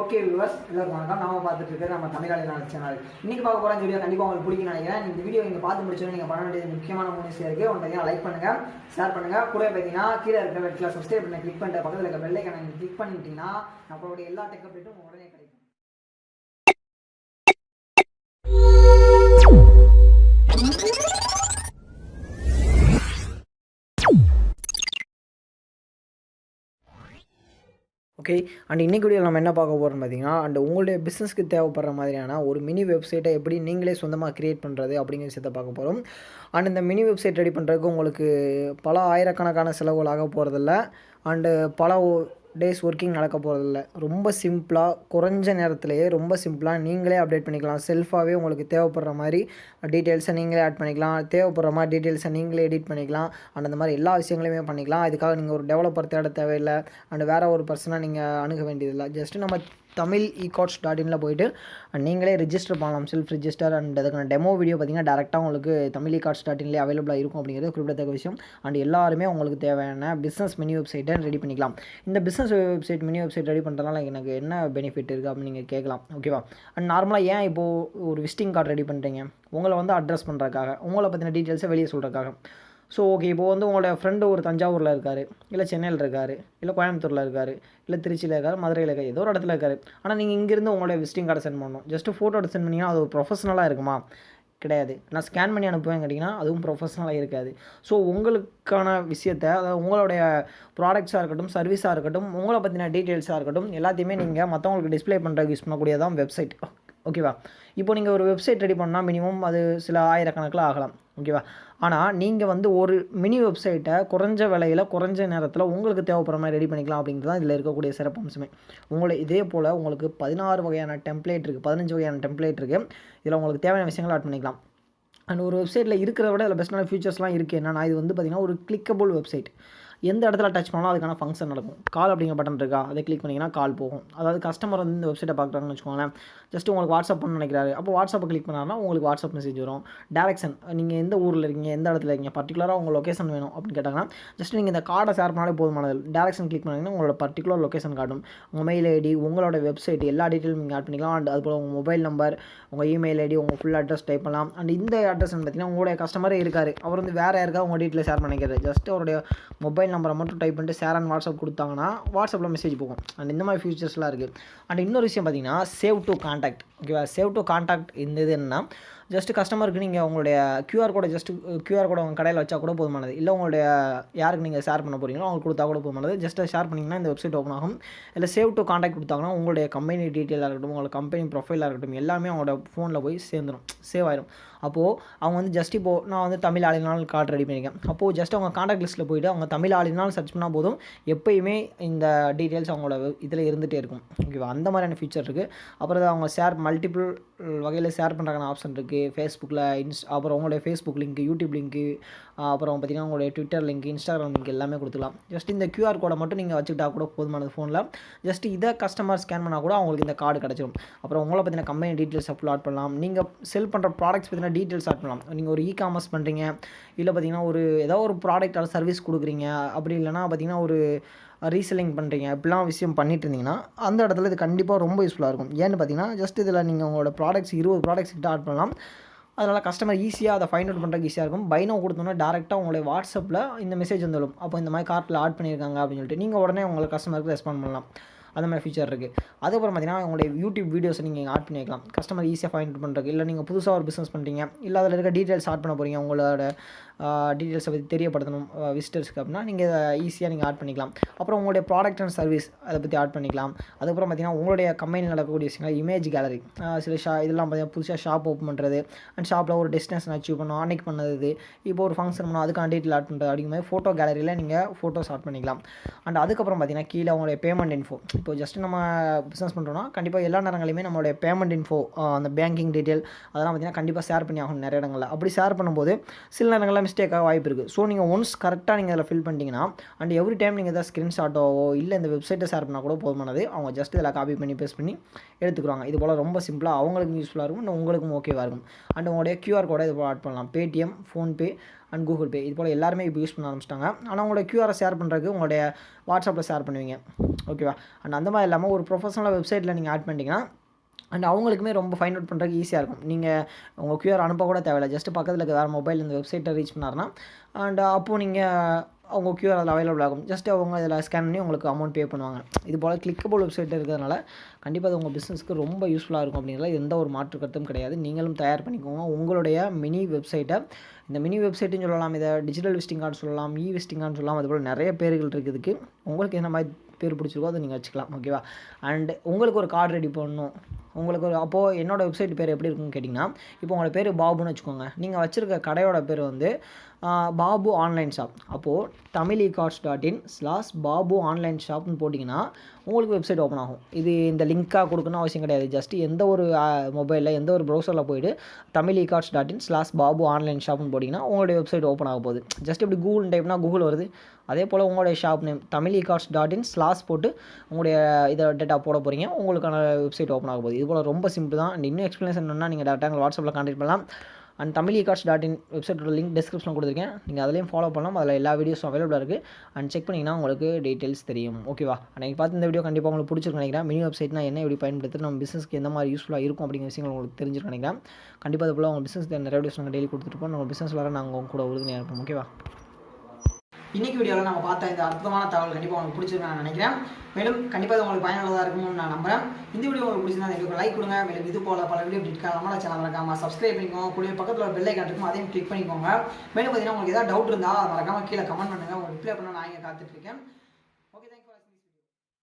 Okay viewers, எல்லாருக்கும் வணக்கம். நாம பார்த்துட்டு இருக்கிறது நம்ம தமிழாளினாள் சேனல். இன்னைக்கு பார்க்க போகிற வீடியோ கண்டிப்பாக உங்களுக்கு பிடிக்கும்னு நினைக்கிறேன். இந்த வீடியோ நீங்கள் பார்த்து முடிச்சோன்னு நீங்கள் பண்ண வேண்டியது முக்கியமான 3 விஷயம் இருக்குது. ஒன்று பார்த்தீங்கன்னா லைக் பண்ணுங்கள், ஷேர் பண்ணுங்கள். கூட பார்த்தீங்கன்னா கீழே இருக்கிற ரெட் கலர் சப்ஸ்கிரைப் பண்ண கிளிக் பண்ணிட்டு பக்கத்தில் இருக்க பெல் ஐகானை நீங்கள் கிளிக் பண்ணிட்டீங்கன்னா நம்மளுடைய எல்லா டெக் அப்டேட்டும் உடனே கிடைக்கும். ஓகே, அண்ட் இன்றைக்கி வீடியோவில் நம்ம என்ன பார்க்க போகிறோம்னு பார்த்தீங்கன்னா, அண்ட் உங்களுடைய பிஸ்னஸ்க்கு தேவைப்படுற மாதிரியான ஒரு மினி வெப்சைட்டை எப்படி நீங்களே சொந்தமாக க்ரியேட் பண்ணுறது அப்படிங்கிற விஷயத்தை பார்க்க போகிறோம். அண்ட் இந்த மினி வெப்சைட் ரெடி பண்ணுறதுக்கு உங்களுக்கு பல ஆயிரக்கணக்கான செலவுகள் ஆக போகிறதில்ல. அண்டு பல டேஸ் ஒர்க்கிங் நடக்க போகிறதில்ல. ரொம்ப சிம்பிளாக குறைஞ்ச நேரத்திலேயே ரொம்ப சிம்பிளாக நீங்களே அப்டேட் பண்ணிக்கலாம். செல்ஃபாகவே உங்களுக்கு தேவைப்படுற மாதிரி டீட்டெயில்ஸை நீங்களே ஆட் பண்ணிக்கலாம், தேவைப்படுற மாதிரி டீட்டெயில்ஸை நீங்களே எடிட் பண்ணிக்கலாம். அண்ட் அந்த மாதிரி எல்லா விஷயங்களையுமே பண்ணிக்கலாம். இதுக்காக நீங்கள் ஒரு டெவலப்பர் தேட தேவையில்லை. அண்ட் வேறு ஒரு பர்சனாக நீங்கள் அணுக வேண்டியதில்லை. ஜஸ்ட்டு நம்ம tamilecodec.inல போய்ட்டு நீங்களே ரிஜிஸ்டர் பண்ணலாம், செல்ஃப் ரிஜிஸ்டர். அண்ட் அதுக்கான டெமோ வீடியோ பார்த்தீங்கன்னா டேரெக்டாக உங்களுக்கு tamilecodec.inல அவைலபிளாக இருக்கும் அப்படிங்கிறது குறிப்பிடத்தக்க விஷயம். அண்ட் எல்லாருமே உங்களுக்கு தேவையான பிஸ்னஸ் மினி வெப்சைட்டை ரெடி பண்ணிக்கலாம். இந்த business website mini website ready பண்ணுறதுனால எனக்கு என்ன பெனிஃபிட் இருக்குது அப்படின்னு நீங்கள் கேட்கலாம். ஓகேவா? அண்ட் நார்மலாக ஏன் இப்போது ஒரு விசிட்டிங் கார்டு ரெடி பண்ணுறீங்க? உங்களை அட்ரஸ் பண்ணுறதுக்காக, உங்களை பற்றின டீட்டெயில்ஸை வெளியே சொல்கிறதுக்காக. ஸோ ஓகே, இப்போது உங்களோட ஃப்ரெண்டு ஒரு தஞ்சாவூரில் இருக்கார், இல்லை சென்னையில் இருக்கார், இல்லை கோயம்புத்தூரில் இருக்கார், இல்லை திருச்சியில் இருக்கார், மதுரையில் இருக்கார், ஏதோ ஒரு இடத்துல இருக்கார். ஆனால் நீங்கள் இங்கேருந்து உங்களுடைய விசிட்டிங் கார்டை சென்ட் பண்ணணும். ஜஸ்ட்டு ஃபோட்டோ எடுத்து சென்ட் பண்ணிங்கன்னா அது ஒரு ப்ரொஃபஷனலாக இருக்குமா? கிடையாது. நான் ஸ்கேன் பண்ணி அனுப்புவேன் கேட்டிங்கன்னா அதுவும் ப்ரொஃபஷனலாக இருக்காது. ஸோ உங்களுக்கான விஷயத்தை, அதாவது உங்களுடைய ப்ராடக்ட்ஸாக இருக்கட்டும், சர்வீஸாக இருக்கட்டும், உங்களை பற்றின டீட்டெயில்ஸாக இருக்கட்டும், எல்லாத்தையுமே நீங்கள் மற்றவங்களுக்கு டிஸ்பிளே பண்ணுறதுக்கு யூஸ் பண்ணக்கூடியதான் வெப்சைட். ஓகேவா? இப்போ நீங்கள் ஒரு வெப்சைட் ரெடி பண்ணால் மினிமம் அது சில ஆயிரக்கணக்கில் ஆகலாம். ஓகேவா? ஆனால் நீங்கள் ஒரு மினி வெப்சைட்டை குறைஞ்ச விலையில் குறைஞ்ச நேரத்தில் உங்களுக்கு தேவைப்படுற மாதிரி ரெடி பண்ணிக்கலாம் அப்படிங்கிறது தான் இதில் இருக்கக்கூடிய சிறப்பம்சமே. இதே போல் உங்களுக்கு 16 வகையான டெம்ப்ளேட் இருக்குது, 15 வகையான டெம்ப்ளேட் இருக்குது. இதில் உங்களுக்கு தேவையான விஷயங்களை ஆட் பண்ணிக்கலாம். அண்ட் ஒரு வெப்சைட்டில் இருக்கிறத விட இதில் பெஸ்ட்டான ஃபீச்சர்ஸ்லாம் இருக்குது. என்னன்னா, இது பார்த்திங்கன்னா ஒரு கிளிக்கபிள் வெப்சைட். எந்த இடத்துல டச் பண்ணாலும் அதுக்கான ஃபங்க்ஷன் நடக்கும். கால் அப்படிங்கிற பட்டன் இருக்கா, அதை கிளிக் பண்ணிங்கன்னா கால் போகும். அதாவது கஸ்டமர் இந்த வெப்சைட்டை பார்க்குறாங்கன்னு வச்சுக்கோங்களேன், ஜஸ்ட்டு உங்களுக்கு வாட்ஸ்அப் பண்ண நினைக்கிறாரு, அப்போ வாட்ஸ்அப்பை கிளிக் பண்ணாருன்னா உங்களுக்கு வாட்ஸ்அப் மெசேஜ் வரும். டேரக்ஷன், நீங்கள் எந்த ஊரில் இருக்கீங்க, எந்த இடத்துல இருக்கீங்க, பர்டிகுலராக உங்கள் லொக்கேஷன் வேணும் அப்படின்னு கேட்டாங்கன்னா ஜஸ்ட் நீங்கள் இந்த கார்டை ஷேர் பண்ணாலே போதுமானது. டேரக்ஷன் கிளிக் பண்ணிங்கன்னா உங்களோட பர்டிகுலர் லொக்கேஷன் காட்டும். உங்கள் மெயில் ஐடி, உங்களோட வெப்சைட் எல்லா டீட்டெயிலும் நீங்கள் ஆட் பண்ணிக்கலாம். அண்ட் அதுபோல் உங்கள் மொபைல் நம்பர், உங்கள் இமெயில் ஐடி, உங்கள் ஃபுல் அட்ரஸ் டைப் பண்ணலாம். அண்ட் இந்த அட்ரஸ் பார்த்தீங்கன்னா உங்களுடைய கஸ்டமரே இருக்கார், அவர் வேறு யாருக்கா உங்கள் டீட்டெயில் ஷேர் பண்ணிக்கிறார். ஜஸ்ட் அவருடைய மொபைல் நம்பரை மட்டும் டைப் ஷேர் அண்ட் வாட்ஸ்அப் கொடுத்தாங்கன்னா வாட்ஸ்அப்பில் மெசேஜ் போகும். அண்ட் இந்த மாதிரி ஃபியூச்சர்ஸ்லாம் இருக்குது. அண்ட் இன்னொரு விஷயம் பார்த்தீங்கன்னா சேவ் டு கான்டாக்ட். ஓகேவா? சேவ் டு கான்டாக்ட் இந்த இது என்னன்னா, ஜஸ்ட் கஸ்டமருக்கு நீங்கள் உங்களுடைய QR கோடை உங்கள் கடையில் வச்சா கூட போதுமானது. இல்லை உங்களுடைய யாருக்கு நீங்கள் ஷேர் பண்ண போகிறீங்களோ அவங்களுக்கு கொடுத்தா கூட போதுமானது. ஜஸ்ட் ஷேர் பண்ணிங்கன்னா இந்த வெப்சைட் ஓப்பன் ஆகும். இல்லை சேவ் டு கான்டாக்ட் கொடுத்தாங்கன்னா உங்களுடைய கம்பெனி டீட்டெயிலாக இருக்கட்டும், உங்களோட கம்பெனி ப்ரொஃபைலாக இருக்கட்டும், எல்லாமே அவங்களோட ஃபோனில் போய் சேவ் ஆயிடும். அப்போது அவங்க ஜஸ்ட் இப்போது நான் தமிழாளினால் கார்டு ரெடி பண்ணியிருக்கேன். அப்போது ஜஸ்ட் அவங்க கான்டாக்ட் லிஸ்ட்டில் போய்ட்டு அவங்க தமிழாளினால் சர்ச் பண்ணால் போதும், எப்போயுமே இந்த டீட்டெயில்ஸ் அவங்களோட இதில் இருந்துகிட்டே இருக்கும். ஓகேவா? அந்த மாதிரியான ஃபீச்சர் இருக்குது. அப்புறம் அவங்க மல்டிபிள் வகையில் ஷேர் பண்ணுறாங்க ஆப்ஷன் இருக்குது. ஃபேஸ்புக்கில் அப்புறம் உங்களுடைய ஃபேஸ்புக் லிங்க், யூடியூப் லிங்க்கு, அப்புறம் பார்த்திங்கன்னா உங்களுடைய ட்விட்டர் லிங்க், இன்ஸ்டாகிராம் லிங்க் எல்லாமே கொடுத்துக்கலாம். ஜஸ்ட் இந்த QR கோடை மட்டும் நீங்கள் வச்சுக்கிட்டா கூட போதுமானது ஃபோனில். ஜஸ்ட் இதை கஸ்டமர் ஸ்கேன் பண்ணால் கூட அவங்களுக்கு இந்த கார்டு கிடச்சிடும். அப்புறம் உங்களை பற்றின கம்பெனி டீட்டெயில்ஸ் அப்லோட் ஆட் பண்ணலாம். நீங்கள் செல் பண்ணுற ப்ராடக்ட்ஸ் பற்றின டீட்டெயில்ஸ் ஆட் பண்ணலாம். நீங்கள் ஒரு காமர்ஸ் பண்ணுறீங்க, இல்லை பார்த்திங்கன்னா ஏதோ ஒரு ப்ராடக்ட் அல்லது சர்வீஸ் கொடுக்குறீங்க, அப்படி இல்லைனா பார்த்திங்கன்னா ஒரு ரீசெல்லிங் பண்ணுறீங்க, இப்படிலாம் விஷயம் பண்ணிட்டு இருந்தீங்கன்னா அந்த இடத்துல இது கண்டிப்பாக ரொம்ப யூஸ்ஃபுல்லாக இருக்கும். ஏன்னு பார்த்தீங்கன்னா ஜஸ்ட் இதில் நீங்கள் உங்களோட ப்ராடக்ட்ஸ் 20 ப்ராடக்ட்ஸ் கிட்ட ஆட் பண்ணலாம். அதனால் கஸ்டமர் ஈஸியாக அதை ஃபைண்ட் அவுட் பண்ணுறதுக்கு ஈஸியாக இருக்கும். பை நவ் கொடுத்தோன்னா டேரெக்டாக உங்களுடைய வாட்ஸ்அப்பில் இந்த மெசேஜ் வந்துடும். அப்போ இந்த மாதிரி கார்ட்டில் ஆட் பண்ணியிருக்காங்க அப்படின்னு சொல்லிட்டு நீங்கள் உடனே உங்களை கஸ்டமருக்கு ரெஸ்பாண்ட் பண்ணலாம். அந்த மாதிரி ஃபீச்சர் இருக்குது. அதுக்கப்புறம் பார்த்தீங்கன்னா உங்களுடைய யூடியூப் வீடியோஸை நீங்கள் ஆட் பண்ணிக்கலாம், கஸ்டமர் ஈஸியாக ஃபைண்ட் அவுட் பண்ணுறதுக்கு. இல்லை நீங்கள் புதுசாக ஒரு பிஸ்னஸ் பண்ணுறீங்க, இல்லை அதில் இருக்க டீட்டெயில்ஸ் ஆட் பண்ண போகிறீங்க, உங்களோட டீட்டெயில்ஸை பற்றி தெரியப்படுத்தணும் விசிட்டர்ஸ்க்கு அப்படின்னா நீங்கள் ஈஸியாக நீங்கள் ஆட் பண்ணிக்கலாம். அப்புறம் உங்களுடைய ப்ராடக்ட் அண்ட் சர்வீஸ் அதை பற்றி ஆட் பண்ணிக்கலாம். அதுக்கப்புறம் பார்த்தீங்கன்னா உங்களுடைய கம்பெனியில் நடக்கக்கூடிய விஷயங்கள், இமேஜ் கேலரி, சில இதெல்லாம் பார்த்தீங்கன்னா புதுசாக ஷாப் ஓப்பன் பண்ணுறது, அண்ட் ஷாப்பில் ஒரு டெஸ்டினேஷன் அச்சீவ் பண்ணணும், அன்னைக்கு பண்ணது, இப்போ ஒரு ஃபங்க்ஷன் பண்ணணும், அதுக்கான டீட்டெயில் ஆட் பண்ணுறது அப்படிங்கிற மாதிரி ஃபோட்டோ கேலரியில் நீங்கள் ஃபோட்டோஸ் ஆட் பண்ணிக்கலாம். அண்ட் அதுக்கப்புறம் பார்த்தீங்கன்னா கீழே உங்களுடைய பேமெண்ட் இன்ஃபோ. இப்போ ஜஸ்ட் நம்ம பிஸ்னஸ் பண்ணுறோன்னா கண்டிப்பாக எல்லா நேரங்களையுமே நம்மளுடைய பேமெண்ட் இன்ஃபோ, அந்த பேங்கிங் டீட்டெயில் அதெல்லாம் பார்த்திங்கன்னா கண்டிப்பாக ஷேர் பண்ணி ஆகணும் நிறைய இடங்களில். அப்படி ஷேர் பண்ணும்போது சில நேரங்களில் மிஸ்டேக்காக வாய்ப்பு இருக்குது. ஸோ நீங்கள் ஒன்ஸ் கரெக்டாக நீங்கள் அதில் ஃபில் பண்ணிட்டீங்கன்னா அண்ட் எவ்ரி டைம் நீங்கள் எதாவது ஸ்க்ரீன்ஷாட்டோவோ இல்லை இந்த வெப்சைட்டை ஷேர் பண்ணால் கூட போதுமானது. அவங்க ஜஸ்ட் இதில் காப்பி பண்ணி பேஸ்ட் பண்ணி எடுத்துக்குவாங்க. இது போல் ரொம்ப சிம்பிளாக அவங்களுக்கும் யூஸ்ஃபுல்லாக இருக்கும், உங்களுக்கும் ஓகேவாக இருக்கும். அண்ட் உங்களுடைய QR கோடை இது போல் ஆட் பண்ணலாம். Paytm, PhonePe and Google Pay இது போல் எல்லாருமே இப்போ யூஸ் பண்ண ஆரம்பிச்சிட்டாங்க. ஆனால் உங்களோட கியூஆரை ஷேர் பண்ணுறதுக்கு உங்களுடைய வாட்ஸ்அப்பில் ஷேர் பண்ணுவீங்க, ஓகேவா. அண்ட் அந்த மாதிரி இல்லாமல் ஒரு ப்ரொஃபஷனல் வெப்சைட்டில் நீங்கள் ஆட் பண்ணிட்டீங்கன்னா அண்ட் அவங்களுக்குமே ரொம்ப ஃபைண்ட் அவுட் பண்ணுறதுக்கு ஈஸியாக இருக்கும். நீங்கள் உங்கள் கியூஆர் அனுப்ப கூட தேவையில்லை, ஜஸ்ட் பக்கத்தில் இருக்க வேறு மொபைல் இந்த வெப்சைட்டை ரீச் பண்ணாருன்னா அண்ட் அப்போது நீங்கள் அவங்க கியூஆர் அதில் அவைலபிள் ஆகும். ஜஸ்ட் அவங்க இதில் ஸ்கேன் பண்ணி உங்களுக்கு அமௌண்ட் பே பண்ணுவாங்க. இது போல் கிளிக்கபிள் வெப்சைட் இருக்கிறதுனால கண்டிப்பாக அது உங்கள் பிஸ்னஸ்க்கு ரொம்ப யூஸ்ஃபுல்லாக இருக்கும் அப்படிங்கிறதுல எந்த ஒரு மாற்று கருத்தும் கிடையாது. நீங்களும் தயார் பண்ணிக்கோங்க உங்களுடைய மினி வெப்சைட்டை. இந்த மினி வெப்சைட்டுன்னு சொல்லலாம், இதை டிஜிட்டல் விசிட்டிங் கார்டு சொல்லலாம், விசிட்டிங் கார்டு சொல்லலாம். அதுபோல் நிறைய பேர்கள் இருக்குதுக்கு. உங்களுக்கு என்ன மாதிரி பேர் பிடிச்சிருக்கோ அதை நீங்கள் வச்சுக்கலாம், ஓகேவா. அண்ட் உங்களுக்கு ஒரு கார்டு ரெடி பண்ணணும், உங்களுக்கு ஒரு அப்போது என்னோடய வெப்சைட் பேர் எப்படி இருக்குன்னு கேட்டிங்கன்னா, இப்போ உங்களோட பேர் பாபுன்னு வச்சுக்கோங்க. நீங்கள் வச்சுருக்க கடையோட பேர் வந்து பாபு ஆன்லைன் ஷாப். அப்போது tamilecars.in/babu ஆன்லைன் ஷாப்னு போட்டிங்கன்னா உங்களுக்கு வெப்சைட் ஓப்பன் ஆகும். இது இந்த லிங்க்காக கொடுக்கணும் அவசியம் கிடையாது. ஜஸ்ட்டு எந்த ஒரு மொபைலில் எந்த ஒரு ப்ரௌசரில் போய்ட்டு tamilecars.in/babu ஆன்லைன் ஷாப்னு போட்டிங்கன்னா உங்களுடைய வெப்சைட் ஓப்பன் ஆக போகுது. ஜஸ்ட் இப்படி கூகுள் டைப்னா கூகுள் வருது. அதே போல் உங்களுடைய ஷாப் நேம் tamilecars.in/ போட்டு உங்களுடைய இதை டேட்டா போட போகிறீங்க, உங்களுக்கான வெப்சைட் ஓப்பன் ஆக போகுது. இது போல் ரொம்ப சிம்பிள் தான். அண்ட் இன்னும் எக்ஸ்ப்ளனேஷன் வேணும்னா நீங்கள் டேரெக்டாக எங்கள் வாட்ஸ்அப்பில் கான்டெக்ட் பண்ணலாம். அண்ட் tamilecars.in வெப்சைட்டோட லிங்க் டிஸ்கிரிப்ஷனில் கொடுத்துருக்கேன், நீங்கள் அதிலையும் ஃபாலோ பண்ணலாம். அதில் எல்லா வீடியோஸும் அவைலபிளாக இருக்குது. அண்ட் செக் பண்ணிங்கன்னா உங்களுக்கு டீட்டெயில்ஸ் தெரியும், ஓகேவா. அன்றைக்கி பார்த்து இந்த வீடியோ கண்டிப்பாக உங்களுக்கு பிடிச்சிருக்கும் நினைக்கிறேன். மினி வெப்சைட்னா என்ன எப்படி பயன்படுத்தி நம்ம பிஸ்னஸ்க்கு எந்த மாதிரி யூஸ்ஃபுல்லாக இருக்கும் அப்படிங்கிற விஷயங்கள் உங்களுக்கு தெரிஞ்சிருக்கும் நினைக்கிறேன். கண்டிப்பாக அது போல் உங்கள் பிஸ்னஸ் நிறைய வீடியோஸ் நாங்கள் டெய்லி கொடுத்துருப்போம். நம்ம பிஸ்னஸ் வர நாங்கள் உங்க கூட உறுதுணையாக இருப்போம், ஓகேவா. இன்றைக்கி வீடியோவில் நம்ம பார்த்த இந்த அற்புதமான தகவல் கண்டிப்பாக உங்களுக்கு பிடிச்சிருக்கும் நான் நினைக்கிறேன். மேலும் கண்டிப்பாக உங்களுக்கு பயனுள்ளதாக இருக்கும்னு நான் நம்புகிறேன். இந்த வீடியோ உங்களுக்கு பிடிச்சிருந்தா எங்களுக்கு லைக் கொடுங்க. மேலும் இது போல் பல வீடியோ கிளிக்காக நம்மளோட சேனல் மறக்காமல் சப்ஸ்கிரைப் பண்ணிக்கோங்க. கூட பக்கத்தில் ஒரு பெல் ஐக்கான் இருக்கும், அதையும் கிளிக் பண்ணிக்கோங்க. மேலும் பார்த்தீங்கன்னா உங்களுக்கு ஏதாவது டவுட் இருந்தால் மறக்காமல் கீழே கமெண்ட் பண்ணுங்கள். உங்களுக்கு ரிப்ளை பண்ண நான் இங்கே காத்துட்ருக்கேன்.